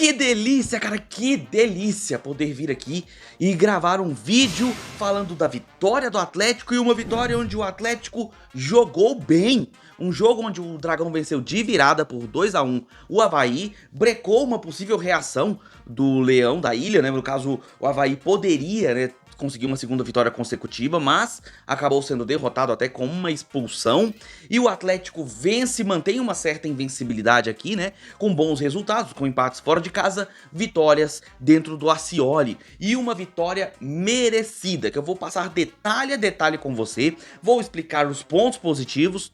Que delícia, cara, que delícia poder vir aqui e gravar um vídeo falando da vitória do Atlético e uma vitória onde o Atlético jogou bem. Um jogo onde o Dragão venceu de virada por 2-1 o Avaí, brecou uma possível reação do Leão da Ilha, né? No caso, o Avaí poderia, né, conseguiu uma segunda vitória consecutiva, mas acabou sendo derrotado até com uma expulsão. E o Atlético vence, mantém uma certa invencibilidade aqui, né? Com bons resultados, com empates fora de casa, vitórias dentro do Ascioli. E uma vitória merecida, que eu vou passar detalhe a detalhe com você. Vou explicar os pontos positivos.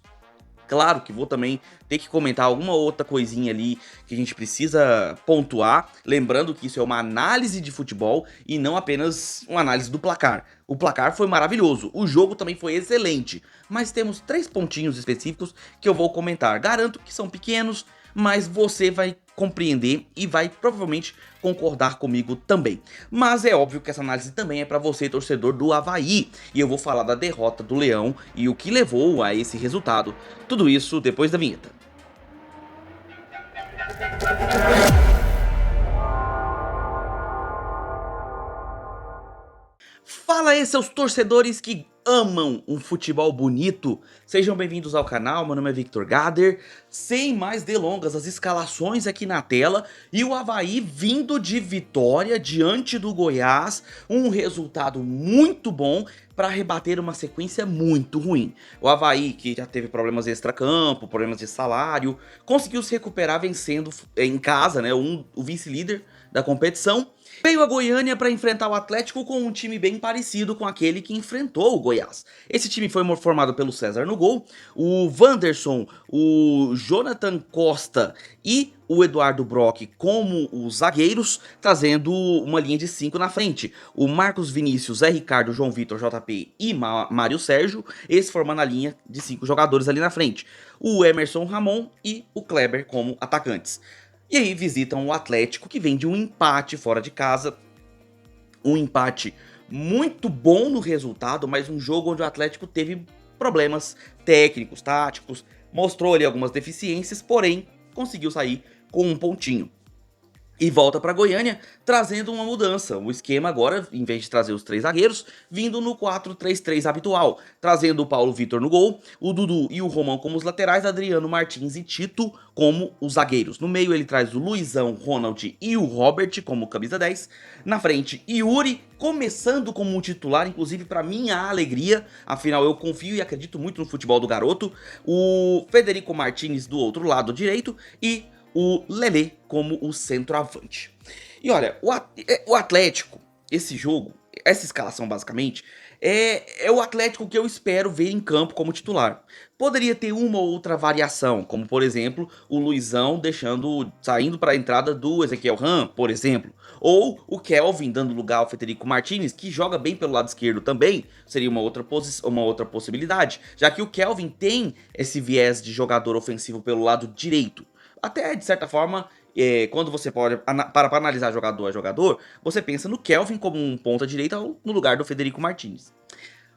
Claro que vou também ter que comentar alguma outra coisinha ali que a gente precisa pontuar, lembrando que isso é uma análise de futebol e não apenas uma análise do placar. O placar foi maravilhoso, o jogo também foi excelente, mas temos 3 pontinhos específicos que eu vou comentar. Garanto que são pequenos, mas você vai compreender e vai provavelmente concordar comigo também. Mas é óbvio que essa análise também é para você, torcedor do Avaí, e eu vou falar da derrota do Leão e o que levou a esse resultado. Tudo isso depois da vinheta. Fala aí, seus torcedores que amam um futebol bonito, sejam bem-vindos ao canal, meu nome é Victor Gader. Sem mais delongas, as escalações aqui na tela e o Avaí vindo de vitória diante do Goiás, um resultado muito bom para rebater uma sequência muito ruim. O Avaí, que já teve problemas extra-campo, problemas de salário, conseguiu se recuperar vencendo em casa, né, o vice-líder da competição. Veio a Goiânia para enfrentar o Atlético com um time bem parecido com aquele que enfrentou o Goiás. Esse time foi formado pelo César no gol, o Wanderson, o Jonathan Costa e o Eduardo Brock como os zagueiros, trazendo uma linha de 5 na frente. O Marcos Vinícius, Zé Ricardo, João Vitor, JP e Mário Sérgio, esse formando a linha de 5 jogadores ali na frente. O Emerson Ramon e o Kleber como atacantes. E aí visitam o Atlético, que vem de um empate fora de casa, um empate muito bom no resultado, mas um jogo onde o Atlético teve problemas técnicos, táticos, mostrou ali algumas deficiências, porém conseguiu sair com um pontinho. E volta para Goiânia, trazendo uma mudança. O esquema agora, em vez de trazer os 3 zagueiros, vindo no 4-3-3 habitual. Trazendo o Paulo Vitor no gol, o Dudu e o Romão como os laterais, Adriano Martins e Tito como os zagueiros. No meio ele traz o Luizão, Ronald e o Robert como camisa 10. Na frente, Yuri, começando como um titular, inclusive para minha alegria. Afinal, eu confio e acredito muito no futebol do garoto. O Federico Martins do outro lado direito e o Lelê como o centroavante. E olha, o Atlético, esse jogo, essa escalação basicamente, é o Atlético que eu espero ver em campo como titular. Poderia ter uma ou outra variação, como por exemplo, o Luizão saindo para a entrada do Ezequiel Ram, por exemplo. Ou o Kelvin dando lugar ao Federico Martins, que joga bem pelo lado esquerdo também, seria uma outra possibilidade. Já que o Kelvin tem esse viés de jogador ofensivo pelo lado direito. Até, de certa forma, quando você para analisar jogador a jogador, você pensa no Kelvin como um ponta-direita no lugar do Federico Martins.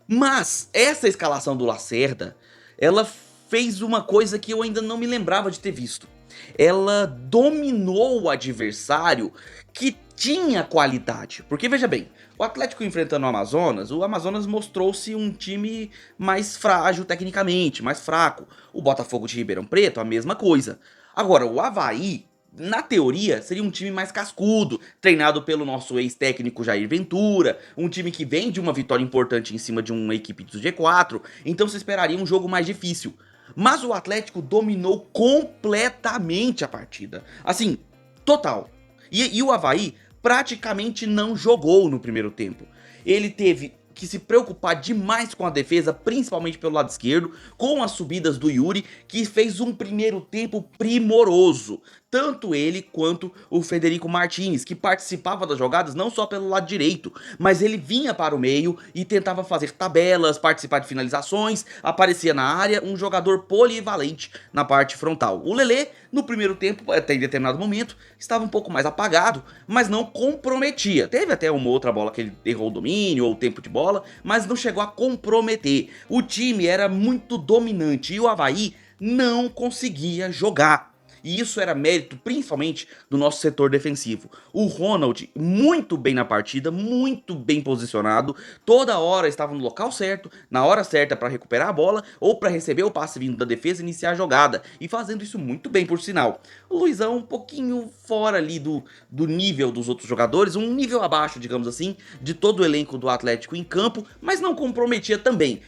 Mas essa escalação do Lacerda, ela fez uma coisa que eu ainda não me lembrava de ter visto. Ela dominou o adversário que tinha qualidade. Porque, veja bem, o Atlético enfrentando o Amazonas mostrou-se um time mais frágil tecnicamente, mais fraco. O Botafogo de Ribeirão Preto, a mesma coisa. Agora, o Avaí, na teoria, seria um time mais cascudo, treinado pelo nosso ex-técnico Jair Ventura, um time que vem de uma vitória importante em cima de uma equipe do G4, então se esperaria um jogo mais difícil. Mas o Atlético dominou completamente a partida, assim, total. E o Avaí praticamente não jogou no primeiro tempo. Ele teve que se preocupar demais com a defesa, principalmente pelo lado esquerdo, com as subidas do Yuri, que fez um primeiro tempo primoroso. Tanto ele quanto o Federico Martins, que participava das jogadas não só pelo lado direito, mas ele vinha para o meio e tentava fazer tabelas, participar de finalizações, aparecia na área, um jogador polivalente na parte frontal. O Lelê, no primeiro tempo, até em determinado momento, estava um pouco mais apagado, mas não comprometia. Teve até uma outra bola que ele errou o domínio ou o tempo de bola, mas não chegou a comprometer. O time era muito dominante e o Avaí não conseguia jogar. E isso era mérito principalmente do nosso setor defensivo. O Ronald, muito bem na partida, muito bem posicionado, toda hora estava no local certo, na hora certa para recuperar a bola ou para receber o passe vindo da defesa e iniciar a jogada. E fazendo isso muito bem, por sinal. O Luizão um pouquinho fora ali do nível dos outros jogadores, um nível abaixo, digamos assim, de todo o elenco do Atlético em campo, mas não comprometia também.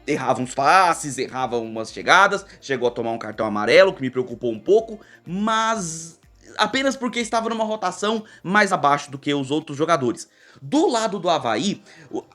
Errava uns passes, errava umas chegadas, chegou a tomar um cartão amarelo, que me preocupou um pouco, mas apenas porque estava numa rotação mais abaixo do que os outros jogadores. Do lado do Avaí,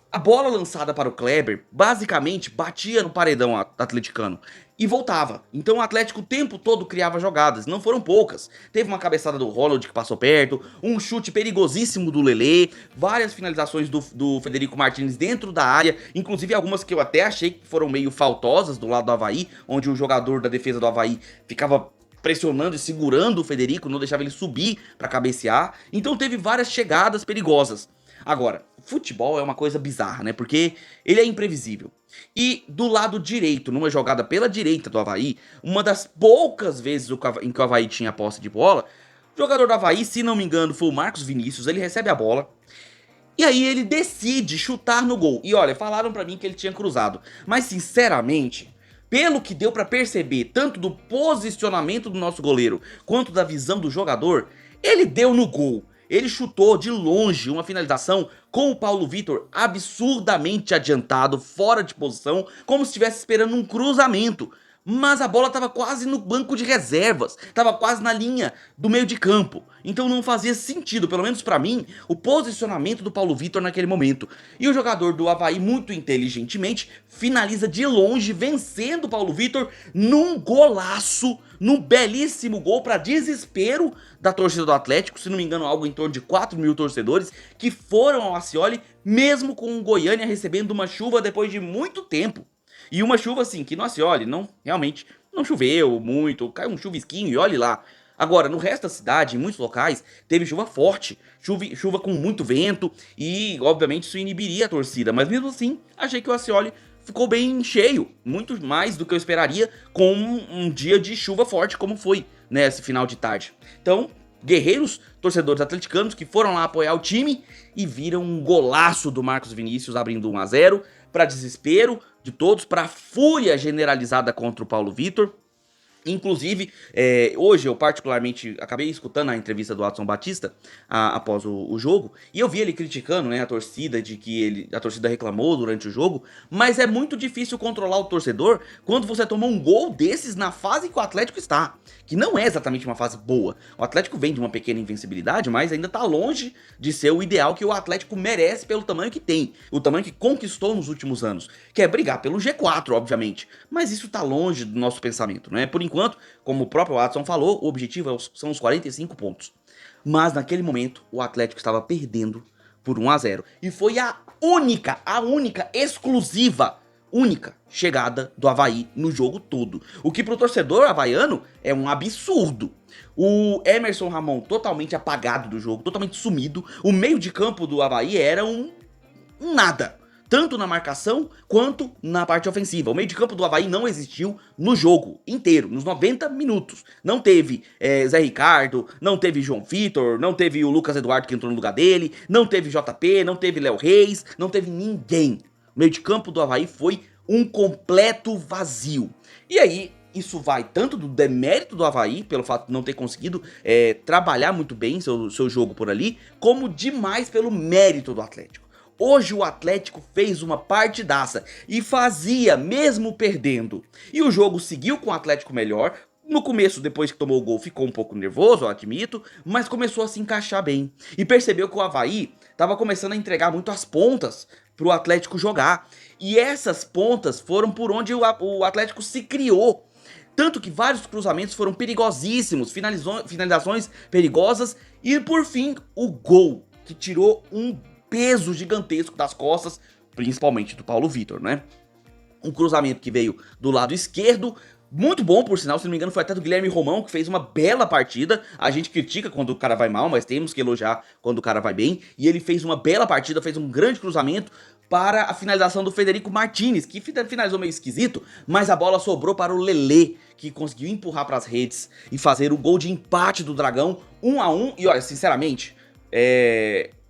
a bola lançada para o Kleber basicamente batia no paredão atleticano e voltava. Então o Atlético o tempo todo criava jogadas, não foram poucas. Teve uma cabeçada do Ronald que passou perto, um chute perigosíssimo do Lelê, várias finalizações do Federico Martins dentro da área, inclusive algumas que eu até achei que foram meio faltosas do lado do Avaí, onde o jogador da defesa do Avaí ficava pressionando e segurando o Federico, não deixava ele subir para cabecear. Então teve várias chegadas perigosas. Agora, futebol é uma coisa bizarra, né? Porque ele é imprevisível. E do lado direito, numa jogada pela direita do Avaí, uma das poucas vezes em que o Avaí tinha posse de bola, o jogador do Avaí, se não me engano, foi o Marcos Vinícius, ele recebe a bola, e aí ele decide chutar no gol. E olha, falaram pra mim que ele tinha cruzado, mas sinceramente, pelo que deu pra perceber, tanto do posicionamento do nosso goleiro, quanto da visão do jogador, ele deu no gol. Ele chutou de longe uma finalização com o Paulo Vitor absurdamente adiantado, fora de posição, como se estivesse esperando um cruzamento. Mas a bola estava quase no banco de reservas, estava quase na linha do meio de campo. Então não fazia sentido, pelo menos para mim, o posicionamento do Paulo Vitor naquele momento. E o jogador do Avaí, muito inteligentemente, finaliza de longe, vencendo o Paulo Vitor num golaço, num belíssimo gol para desespero da torcida do Atlético, se não me engano algo em torno de 4 mil torcedores, que foram ao Ascioli, mesmo com o Goiânia recebendo uma chuva depois de muito tempo. E uma chuva assim, que no Ascioli realmente não choveu muito, caiu um chuvisquinho e olhe lá. Agora, no resto da cidade, em muitos locais, teve chuva forte, chuva com muito vento e, obviamente, isso inibiria a torcida. Mas mesmo assim, achei que o Ascioli ficou bem cheio, muito mais do que eu esperaria com um dia de chuva forte como foi nesse final de tarde. Então, guerreiros, torcedores atleticanos que foram lá apoiar o time e viram um golaço do Marcos Vinícius abrindo 1-0, para desespero de todos, para fúria generalizada contra o Paulo Vitor. Inclusive, hoje eu particularmente acabei escutando a entrevista do Adson Batista após o jogo, e eu vi ele criticando, né, a torcida, de que a torcida reclamou durante o jogo, mas é muito difícil controlar o torcedor quando você toma um gol desses na fase que o Atlético está, que não é exatamente uma fase boa. O Atlético vem de uma pequena invencibilidade, mas ainda está longe de ser o ideal que o Atlético merece pelo tamanho que tem, o tamanho que conquistou nos últimos anos, que é brigar pelo G4, obviamente, mas isso está longe do nosso pensamento, né? Por enquanto, como o próprio Watson falou, o objetivo são os 45 pontos. Mas naquele momento, o Atlético estava perdendo por 1-0. E foi a única, exclusiva, chegada do Avaí no jogo todo. O que pro torcedor havaiano é um absurdo. O Emerson Ramon totalmente apagado do jogo, totalmente sumido. O meio de campo do Avaí era um nada. Tanto na marcação quanto na parte ofensiva. O meio de campo do Avaí não existiu no jogo inteiro, nos 90 minutos. Não teve Zé Ricardo, não teve João Vitor, não teve o Lucas Eduardo que entrou no lugar dele, não teve JP, não teve Léo Reis, não teve ninguém. O meio de campo do Avaí foi um completo vazio. E aí, isso vai tanto do demérito do Avaí, pelo fato de não ter conseguido trabalhar muito bem seu jogo por ali, como demais pelo mérito do Atlético. Hoje o Atlético fez uma partidaça e fazia mesmo perdendo. E o jogo seguiu com o Atlético melhor. No começo, depois que tomou o gol, ficou um pouco nervoso, eu admito, mas começou a se encaixar bem. E percebeu que o Avaí estava começando a entregar muito as pontas para o Atlético jogar. E essas pontas foram por onde o Atlético se criou. Tanto que vários cruzamentos foram perigosíssimos, finalizações perigosas e, por fim, o gol, que tirou um peso gigantesco das costas, principalmente do Paulo Vitor, né? Um cruzamento que veio do lado esquerdo, muito bom, por sinal, se não me engano foi até do Guilherme Romão, que fez uma bela partida. A gente critica quando o cara vai mal, mas temos que elogiar quando o cara vai bem. E ele fez uma bela partida, fez um grande cruzamento para a finalização do Federico Martinez, que finalizou meio esquisito, mas a bola sobrou para o Lelê, que conseguiu empurrar para as redes e fazer o gol de empate do Dragão, 1 a 1. E olha, sinceramente,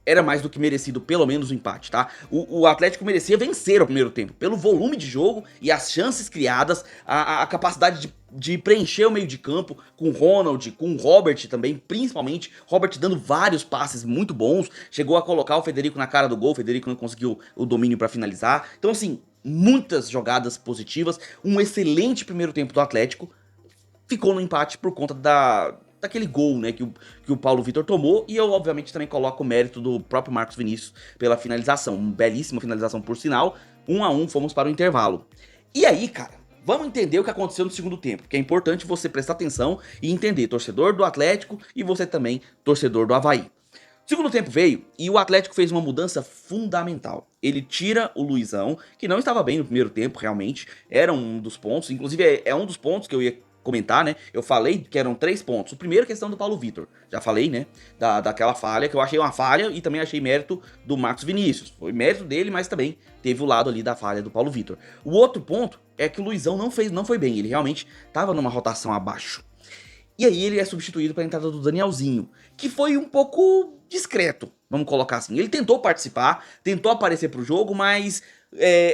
era mais do que merecido, pelo menos o empate, tá? O Atlético merecia vencer o primeiro tempo, pelo volume de jogo e as chances criadas, a capacidade de preencher o meio de campo com o Ronald, com o Robert também, principalmente, Robert dando vários passes muito bons, chegou a colocar o Federico na cara do gol, o Federico não conseguiu o domínio pra finalizar, então assim, muitas jogadas positivas, um excelente primeiro tempo do Atlético, ficou no empate por conta daquele gol, né, que o Paulo Vitor tomou, e eu obviamente também coloco o mérito do próprio Marcos Vinícius pela finalização, uma belíssima finalização por sinal, 1 a 1, fomos para o intervalo. E aí, cara, vamos entender o que aconteceu no segundo tempo, que é importante você prestar atenção e entender, torcedor do Atlético e você também, torcedor do Avaí. O segundo tempo veio e o Atlético fez uma mudança fundamental. Ele tira o Luizão, que não estava bem no primeiro tempo, realmente, era um dos pontos, inclusive é um dos pontos que eu ia comentar, né? Eu falei que eram 3 pontos. O primeiro, questão do Paulo Vitor. Já falei, né? Daquela falha, que eu achei uma falha e também achei mérito do Marcos Vinícius. Foi mérito dele, mas também teve o lado ali da falha do Paulo Vitor. O outro ponto é que o Luizão não foi bem. Ele realmente estava numa rotação abaixo. E aí ele é substituído para a entrada do Danielzinho, que foi um pouco discreto, vamos colocar assim. Ele tentou participar, tentou aparecer pro jogo, mas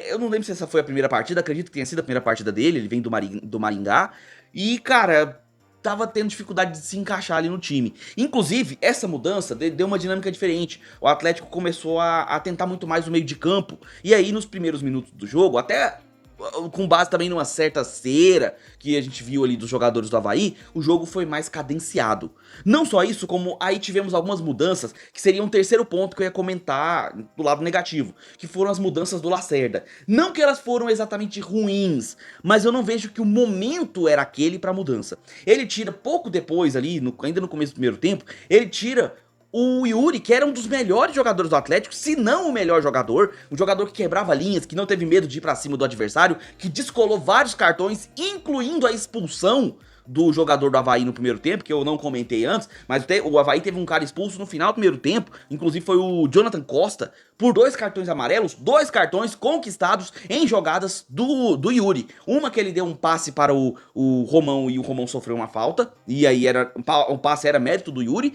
eu não lembro se essa foi a primeira partida, acredito que tenha sido a primeira partida dele, ele vem do Maringá. E, cara, tava tendo dificuldade de se encaixar ali no time. Inclusive, essa mudança deu uma dinâmica diferente. O Atlético começou a tentar muito mais o meio de campo. E aí, nos primeiros minutos do jogo, até com base também numa certa cera que a gente viu ali dos jogadores do Avaí, o jogo foi mais cadenciado. Não só isso, como aí tivemos algumas mudanças, que seria um terceiro ponto que eu ia comentar do lado negativo, que foram as mudanças do Lacerda. Não que elas foram exatamente ruins, mas eu não vejo que o momento era aquele pra mudança. Ele tira pouco depois ali, ainda no começo do primeiro tempo, ele tira o Yuri, que era um dos melhores jogadores do Atlético, se não o melhor jogador, um jogador que quebrava linhas, que não teve medo de ir pra cima do adversário, que descolou vários cartões, incluindo a expulsão do jogador do Avaí no primeiro tempo, que eu não comentei antes, mas o Avaí teve um cara expulso no final do primeiro tempo, inclusive foi o Jonathan Costa, por 2 cartões amarelos, 2 cartões conquistados em jogadas do Yuri. Uma que ele deu um passe para o Romão e o Romão sofreu uma falta, e aí o passe era mérito do Yuri,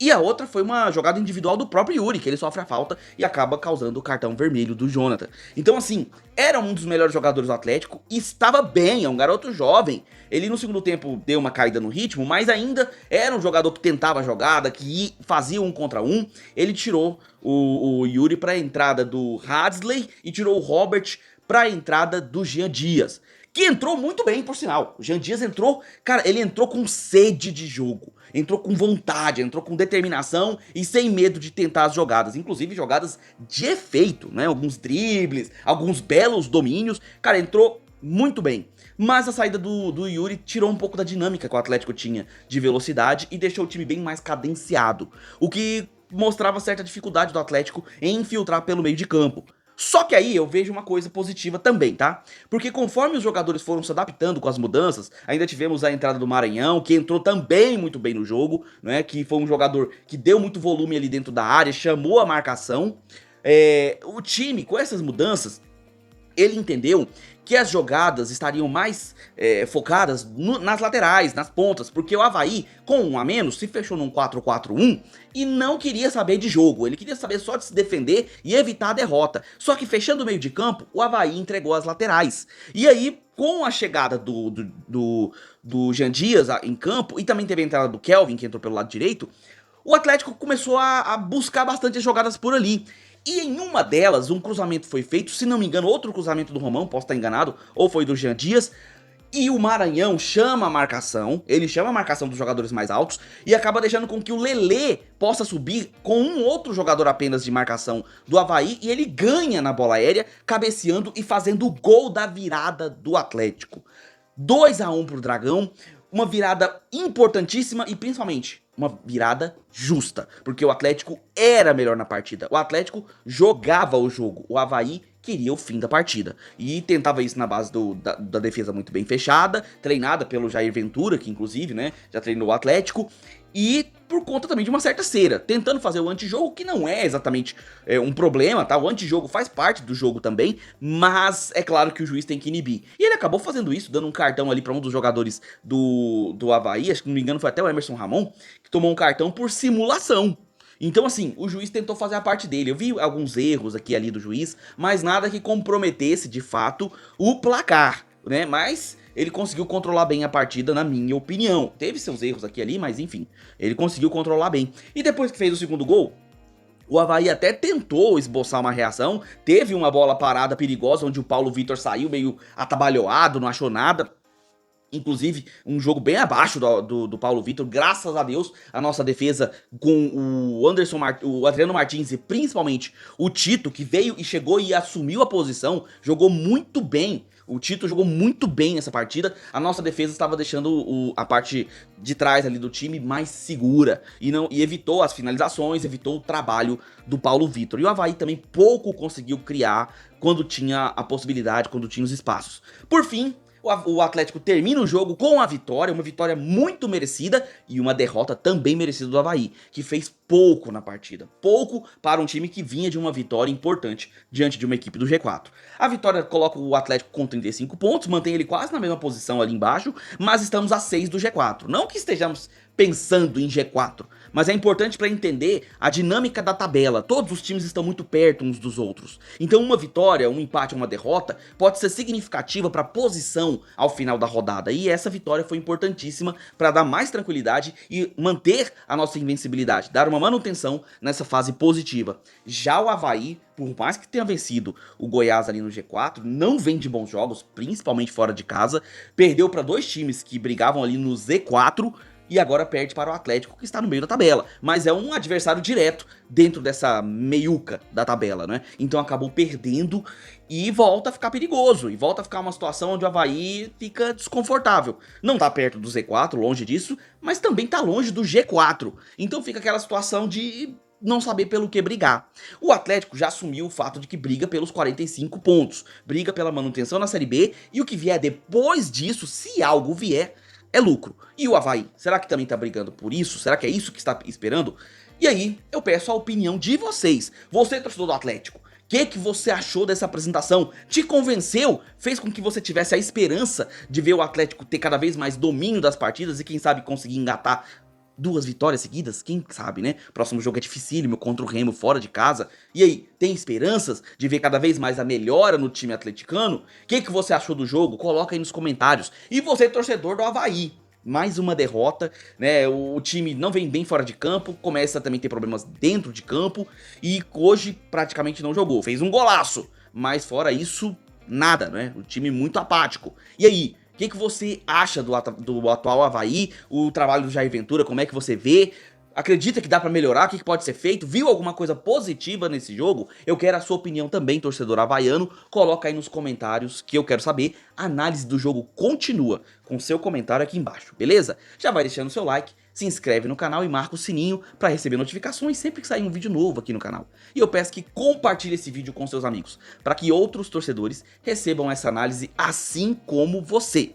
e a outra foi uma jogada individual do próprio Yuri, que ele sofre a falta e acaba causando o cartão vermelho do Jonathan. Então assim, era um dos melhores jogadores do Atlético e estava bem, é um garoto jovem. Ele no segundo tempo deu uma caída no ritmo, mas ainda era um jogador que tentava a jogada, que fazia 1 contra 1. Ele tirou o Yuri para a entrada do Hadley e tirou o Robert para a entrada do Jean Dias, que entrou muito bem, por sinal. O Jean Dias entrou, cara, ele entrou com sede de jogo, entrou com vontade, entrou com determinação e sem medo de tentar as jogadas, inclusive jogadas de efeito, né, alguns dribles, alguns belos domínios, cara, entrou muito bem. Mas a saída do Yuri tirou um pouco da dinâmica que o Atlético tinha de velocidade e deixou o time bem mais cadenciado, o que mostrava certa dificuldade do Atlético em infiltrar pelo meio de campo. Só que aí eu vejo uma coisa positiva também, tá? Porque conforme os jogadores foram se adaptando com as mudanças, ainda tivemos a entrada do Maranhão, que entrou também muito bem no jogo, né? Que foi um jogador que deu muito volume ali dentro da área, chamou a marcação. O time, com essas mudanças, ele entendeu que as jogadas estariam mais focadas nas laterais, nas pontas, porque o Avaí, com 1 a menos, se fechou num 4-4-1 e não queria saber de jogo, ele queria saber só de se defender e evitar a derrota. Só que fechando o meio de campo, o Avaí entregou as laterais. E aí, com a chegada do Jean Dias em campo, e também teve a entrada do Kelvin, que entrou pelo lado direito, o Atlético começou a buscar bastante as jogadas por ali. E em uma delas, um cruzamento foi feito, se não me engano, outro cruzamento do Romão, posso estar enganado, ou foi do Jean Dias, e o Maranhão chama a marcação, ele chama a marcação dos jogadores mais altos, e acaba deixando com que o Lelê possa subir com um outro jogador apenas de marcação do Avaí, e ele ganha na bola aérea, cabeceando e fazendo o gol da virada do Atlético. 2 a 1 pro Dragão, uma virada importantíssima e principalmente uma virada justa, porque o Atlético era melhor na partida, o Atlético jogava o jogo, o Avaí queria o fim da partida, e tentava isso na base da defesa muito bem fechada, treinada pelo Jair Ventura, que inclusive, né, já treinou o Atlético, e por conta também de uma certa cera, tentando fazer o antijogo, que não é exatamente um problema, tá? O antijogo faz parte do jogo também, mas é claro que o juiz tem que inibir. E ele acabou fazendo isso, dando um cartão ali pra um dos jogadores do Avaí, acho que não me engano foi até o Emerson Ramon, que tomou um cartão por simulação. Então assim, o juiz tentou fazer a parte dele. Eu vi alguns erros aqui e ali do juiz, mas nada que comprometesse de fato o placar, né? Mas ele conseguiu controlar bem a partida, na minha opinião. Teve seus erros aqui e ali, mas enfim, ele conseguiu controlar bem. E depois que fez o segundo gol, o Avaí até tentou esboçar uma reação, teve uma bola parada perigosa, onde o Paulo Vitor saiu meio atabalhoado, não achou nada. Inclusive, um jogo bem abaixo do Paulo Vitor, graças a Deus, a nossa defesa com o Adriano Martins e principalmente o Tito, que veio e chegou e assumiu a posição, jogou muito bem. O Tito jogou muito bem nessa partida, a nossa defesa estava deixando a parte de trás ali do time mais segura e evitou as finalizações, evitou o trabalho do Paulo Vitor. E o Avaí também pouco conseguiu criar quando tinha a possibilidade, quando tinha os espaços. Por fim, o Atlético termina o jogo com a vitória, uma vitória muito merecida e uma derrota também merecida do Avaí, que fez pouco na partida, pouco para um time que vinha de uma vitória importante diante de uma equipe do G4. A vitória coloca o Atlético com 35 pontos, mantém ele quase na mesma posição ali embaixo, mas estamos a 6 do G4. Não que estejamos pensando em G4, mas é importante para entender a dinâmica da tabela. Todos os times estão muito perto uns dos outros, então uma vitória, um empate ou uma derrota pode ser significativa para a posição ao final da rodada, e essa vitória foi importantíssima para dar mais tranquilidade e manter a nossa invencibilidade, dar uma manutenção nessa fase positiva. Já o Avaí, por mais que tenha vencido o Goiás ali no G4, não vem de bons jogos, principalmente fora de casa, perdeu para dois times que brigavam ali no Z4, e agora perde para o Atlético, que está no meio da tabela, mas é um adversário direto dentro dessa meiuca da tabela, né? Então acabou perdendo e volta a ficar perigoso, e volta a ficar uma situação onde o Avaí fica desconfortável. Não tá perto do Z4, longe disso, mas também tá longe do G4, então fica aquela situação de não saber pelo que brigar. O Atlético já assumiu o fato de que briga pelos 45 pontos, briga pela manutenção na Série B, e o que vier depois disso, se algo vier, é lucro. E o Avaí, será que também tá brigando por isso? Será que é isso que está esperando? E aí, eu peço a opinião de vocês. Você, torcedor do Atlético, o que você achou dessa apresentação? Te convenceu? Fez com que você tivesse a esperança de ver o Atlético ter cada vez mais domínio das partidas e quem sabe conseguir engatar 2 vitórias seguidas? Quem sabe, né? Próximo jogo é dificílimo contra o Remo fora de casa. E aí, tem esperanças de ver cada vez mais a melhora no time atleticano? O que você achou do jogo? Coloca aí nos comentários. E você, torcedor do Avaí, mais uma derrota, né? O time não vem bem fora de campo, começa a também ter problemas dentro de campo e hoje praticamente não jogou. Fez um golaço, mas fora isso, nada, né? O time muito apático. E aí, o que você acha do atual Avaí, o trabalho do Jair Ventura, como é que você vê? Acredita que dá pra melhorar? O que pode ser feito? Viu alguma coisa positiva nesse jogo? Eu quero a sua opinião também, torcedor havaiano. Coloca aí nos comentários que eu quero saber. A análise do jogo continua com seu comentário aqui embaixo, beleza? Já vai deixando seu like, se inscreve no canal e marca o sininho para receber notificações sempre que sair um vídeo novo aqui no canal. E eu peço que compartilhe esse vídeo com seus amigos, para que outros torcedores recebam essa análise assim como você.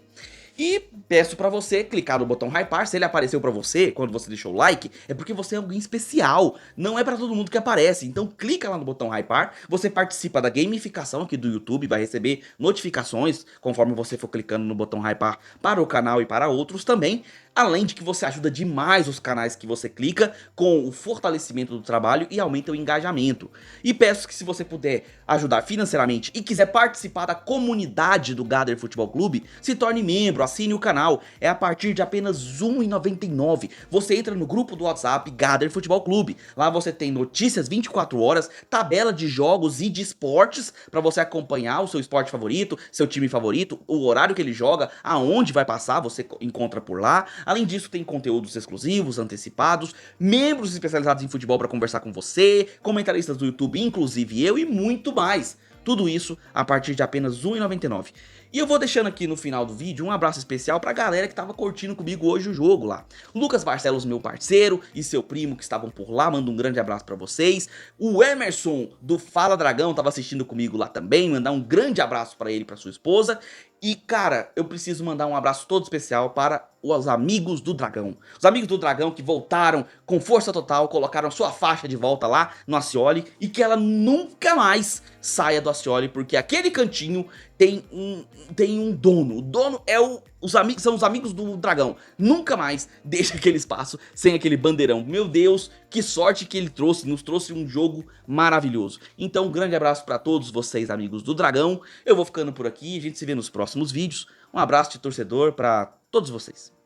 E peço pra você clicar no botão hypar, se ele apareceu pra você quando você deixou o like, é porque você é alguém especial, não é pra todo mundo que aparece, então clica lá no botão hypar, você participa da gamificação aqui do YouTube, vai receber notificações conforme você for clicando no botão hypar para o canal e para outros também, além de que você ajuda demais os canais que você clica com o fortalecimento do trabalho e aumenta o engajamento. E peço que se você puder ajudar financeiramente e quiser participar da comunidade do Gader Futebol Clube, se torne membro, assine o canal, é a partir de apenas R$ 1,99. Você entra no grupo do WhatsApp Gader Futebol Clube, lá você tem notícias 24 horas, tabela de jogos e de esportes, para você acompanhar o seu esporte favorito, seu time favorito, o horário que ele joga, aonde vai passar, você encontra por lá. Além disso, tem conteúdos exclusivos, antecipados, membros especializados em futebol para conversar com você, comentaristas do YouTube, inclusive eu, e muito mais. Tudo isso a partir de apenas R$ 1,99. E eu vou deixando aqui no final do vídeo um abraço especial pra galera que tava curtindo comigo hoje o jogo lá. Lucas Barcelos, meu parceiro, e seu primo que estavam por lá, mando um grande abraço pra vocês. O Emerson do Fala Dragão tava assistindo comigo lá também, mandar um grande abraço pra ele e pra sua esposa. E cara, eu preciso mandar um abraço todo especial para os amigos do Dragão. Os amigos do Dragão que voltaram com força total, colocaram sua faixa de volta lá no Acioli e que ela nunca mais saia do Acioli, porque aquele cantinho tem um dono. O dono é são os amigos do Dragão. Nunca mais deixa aquele espaço sem aquele bandeirão. Meu Deus, que sorte que ele trouxe, nos trouxe um jogo maravilhoso. Então um grande abraço para todos vocês, amigos do Dragão. Eu vou ficando por aqui, a gente se vê nos próximos vídeos. Um abraço de torcedor para todos vocês.